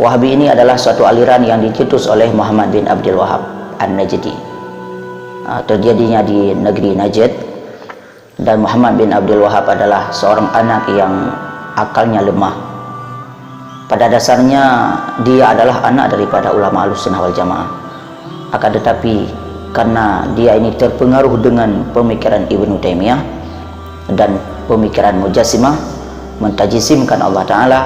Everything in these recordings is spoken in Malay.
Wahabi ini adalah suatu aliran yang dicetus oleh Muhammad bin Abdul Wahab An-Najdi. Terjadinya di negeri Najd, dan Muhammad bin Abdul Wahab adalah seorang anak yang akalnya lemah. Pada dasarnya dia adalah anak daripada ulama Ahlussunnah wal Jamaah. Akan tetapi karena dia ini terpengaruh dengan pemikiran Ibnu Taimiyah dan pemikiran Mujassimah, mentajisimkan Allah Ta'ala,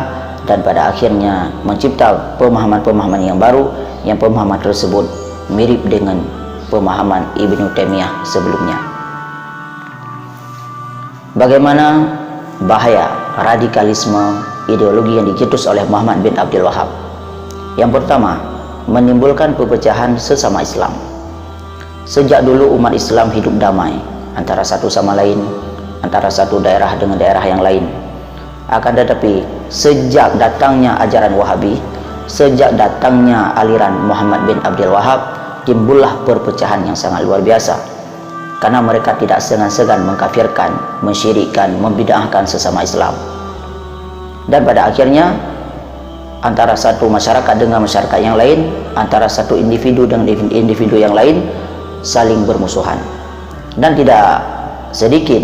dan pada akhirnya mencipta pemahaman-pemahaman yang baru, yang pemahaman tersebut mirip dengan pemahaman Ibnu Taimiyah sebelumnya. Bagaimana bahaya radikalisme ideologi yang dicetus oleh Muhammad bin Abdul Wahab? Yang pertama, menimbulkan perpecahan sesama Islam. Sejak dulu umat Islam hidup damai antara satu sama lain, antara satu daerah dengan daerah yang lain. Akan tetapi sejak datangnya ajaran Wahabi, sejak datangnya aliran Muhammad bin Abdul Wahab, timbullah perpecahan yang sangat luar biasa, karena mereka tidak segan-segan mengkafirkan, mensyirikkan, membid'ahkan sesama Islam. Dan pada akhirnya antara satu masyarakat dengan masyarakat yang lain, antara satu individu dengan individu yang lain, saling bermusuhan. Dan tidak sedikit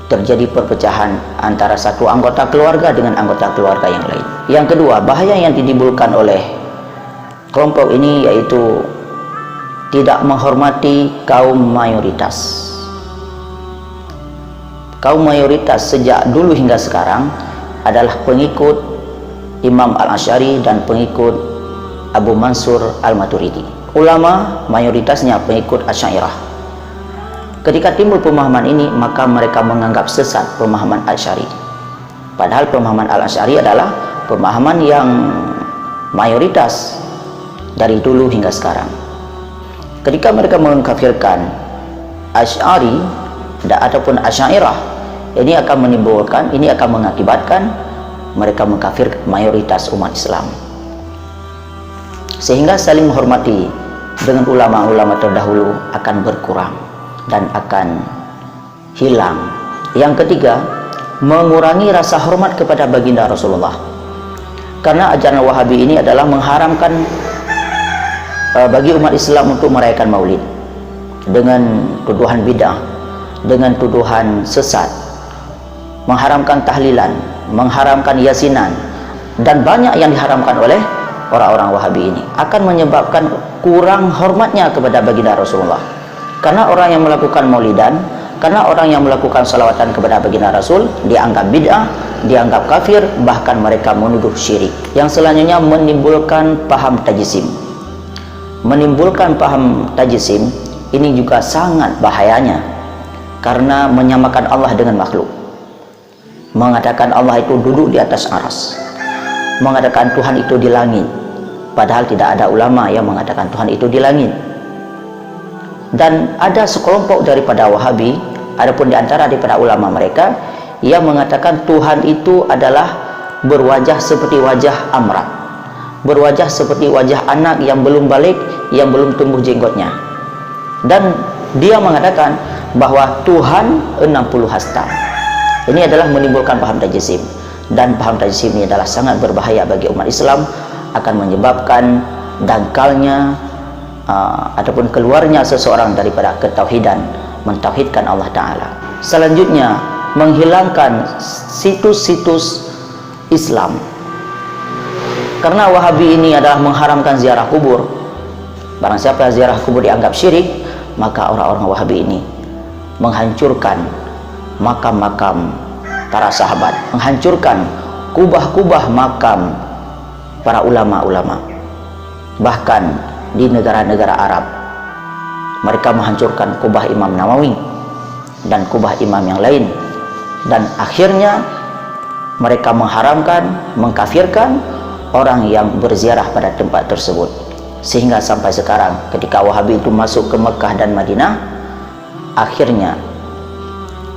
terjadi perpecahan antara satu anggota keluarga dengan anggota keluarga yang lain. Yang kedua, bahaya yang ditimbulkan oleh kelompok ini yaitu tidak menghormati kaum mayoritas. Kaum mayoritas sejak dulu hingga sekarang adalah pengikut Imam Al-Asy'ari dan pengikut Abu Mansur Al-Maturidi. Ulama mayoritasnya pengikut Asy'ariyah. Ketika timbul pemahaman ini, maka mereka menganggap sesat pemahaman Asy'ari. Padahal pemahaman Al-Asy'ari adalah pemahaman yang mayoritas dari dulu hingga sekarang. Ketika mereka mengkafirkan Asy'ari ataupun Asy'ariyah, ini akan menimbulkan, ini akan mengakibatkan mereka mengkafir mayoritas umat Islam, sehingga saling menghormati dengan ulama-ulama terdahulu akan berkurang dan akan hilang. Yang ketiga, mengurangi rasa hormat kepada baginda Rasulullah, karena ajaran Wahabi ini adalah mengharamkan bagi umat Islam untuk merayakan maulid dengan tuduhan bid'ah, dengan tuduhan sesat, mengharamkan tahlilan, mengharamkan yasinan, dan banyak yang diharamkan oleh orang-orang Wahabi ini akan menyebabkan kurang hormatnya kepada baginda Rasulullah. Karena orang yang melakukan maulidan, karena orang yang melakukan salawatan kepada baginda Rasul dianggap bid'ah, dianggap kafir, bahkan mereka menuduh syirik. Yang selanjutnya menimbulkan paham tajsim. Menimbulkan paham tajsim ini juga sangat bahayanya, karena menyamakan Allah dengan makhluk, mengatakan Allah itu duduk di atas aras, mengatakan Tuhan itu di langit, padahal tidak ada ulama yang mengatakan Tuhan itu di langit. Dan ada sekelompok daripada Wahabi, adapun di antara daripada ulama mereka, yang mengatakan Tuhan itu adalah berwajah seperti wajah Amrah, berwajah seperti wajah anak yang belum balik, yang belum tumbuh jenggotnya. Dan dia mengatakan bahwa Tuhan 60 hasta. Ini adalah menimbulkan paham tajsim, dan paham tajsim ini adalah sangat berbahaya bagi umat Islam, akan menyebabkan dangkalnya ataupun keluarnya seseorang daripada ketauhidan, mentauhidkan Allah Ta'ala. Selanjutnya, menghilangkan situs-situs Islam, karena Wahabi ini adalah mengharamkan ziarah kubur. Barang siapa ziarah kubur dianggap syirik, maka orang-orang Wahabi ini menghancurkan makam-makam para sahabat, menghancurkan kubah-kubah makam para ulama-ulama. Bahkan di negara-negara Arab, mereka menghancurkan kubah Imam Nawawi dan kubah imam yang lain, dan akhirnya mereka mengharamkan, mengkafirkan orang yang berziarah pada tempat tersebut. Sehingga sampai sekarang ketika Wahabi itu masuk ke Mekah dan Madinah, akhirnya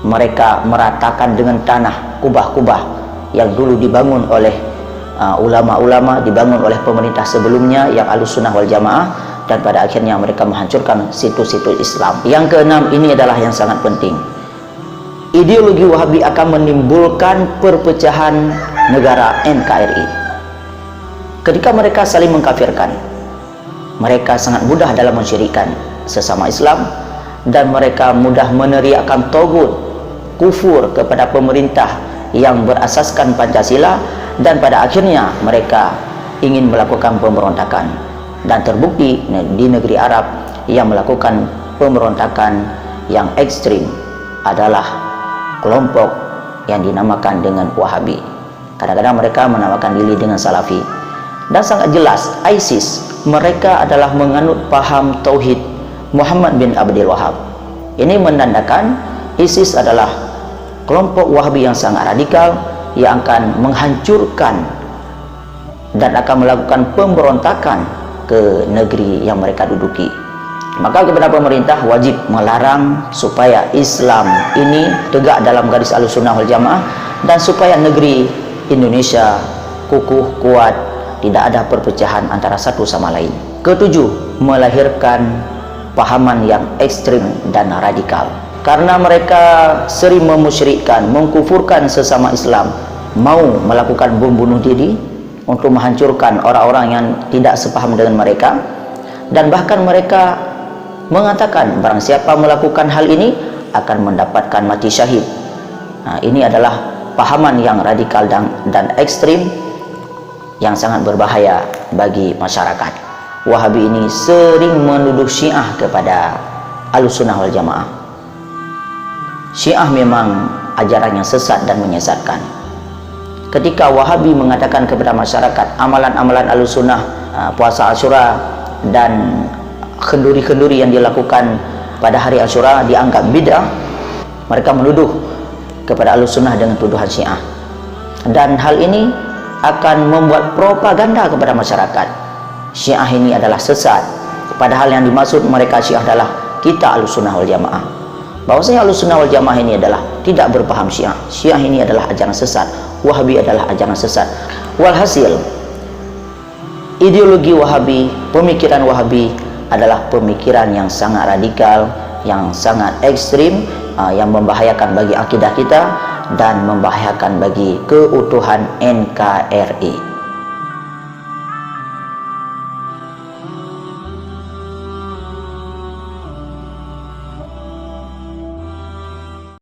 mereka meratakan dengan tanah kubah-kubah yang dulu dibangun oleh ulama-ulama, dibangun oleh pemerintah sebelumnya yang Ahlussunnah wal Jamaah, dan pada akhirnya mereka menghancurkan situs-situs Islam. Yang keenam, ini adalah yang sangat penting. Ideologi Wahabi akan menimbulkan perpecahan negara NKRI. ketika mereka saling mengkafirkan, mereka sangat mudah dalam mensyirikkan sesama Islam, dan mereka mudah meneriakkan tagut, kufur kepada pemerintah yang berasaskan Pancasila, dan pada akhirnya mereka ingin melakukan pemberontakan. Dan terbukti di negeri Arab yang melakukan pemberontakan yang ekstrim adalah kelompok yang dinamakan dengan Wahabi. Kadang-kadang mereka menamakan diri dengan Salafi. Dan sangat jelas ISIS, mereka adalah menganut paham tauhid Muhammad bin Abdul Wahab. Ini menandakan ISIS adalah kelompok Wahabi yang sangat radikal, yang akan menghancurkan dan akan melakukan pemberontakan ke negeri yang mereka duduki. Maka kepada pemerintah wajib melarang supaya Islam ini tegak dalam garis Ahlussunnah wal Jamaah, dan supaya negeri Indonesia kukuh, kuat, tidak ada perpecahan antara satu sama lain. Ketujuh, melahirkan pahaman yang ekstrim dan radikal. Karena mereka sering memusyrikkan, mengkufurkan sesama Islam, mau melakukan bom bunuh diri untuk menghancurkan orang-orang yang tidak sepaham dengan mereka, dan bahkan mereka mengatakan barang siapa melakukan hal ini akan mendapatkan mati syahid. Nah, ini adalah pahaman yang radikal dan ekstrim yang sangat berbahaya bagi masyarakat. Wahabi ini sering menuduh Syiah kepada Ahlussunnah wal Jamaah. Syiah memang ajaran yang sesat dan menyesatkan. Ketika Wahabi mengatakan kepada masyarakat amalan-amalan Ahlussunnah, puasa Asyura dan kenduri-kenduri yang dilakukan pada hari Asyura dianggap bid'ah, mereka menuduh kepada Ahlussunnah dengan tuduhan Syiah. Dan hal ini akan membuat propaganda kepada masyarakat. Syiah ini adalah sesat, padahal yang dimaksud mereka Syiah adalah kita Ahlussunnah wal Jamaah. Bahwasanya Ahlussunnah wal Jamaah ini adalah tidak berpaham Syiah. Syiah ini adalah ajaran sesat, Wahabi adalah ajaran sesat. Walhasil, ideologi Wahabi, pemikiran Wahabi adalah pemikiran yang sangat radikal, yang sangat ekstrim, yang membahayakan bagi akidah kita dan membahayakan bagi keutuhan NKRI.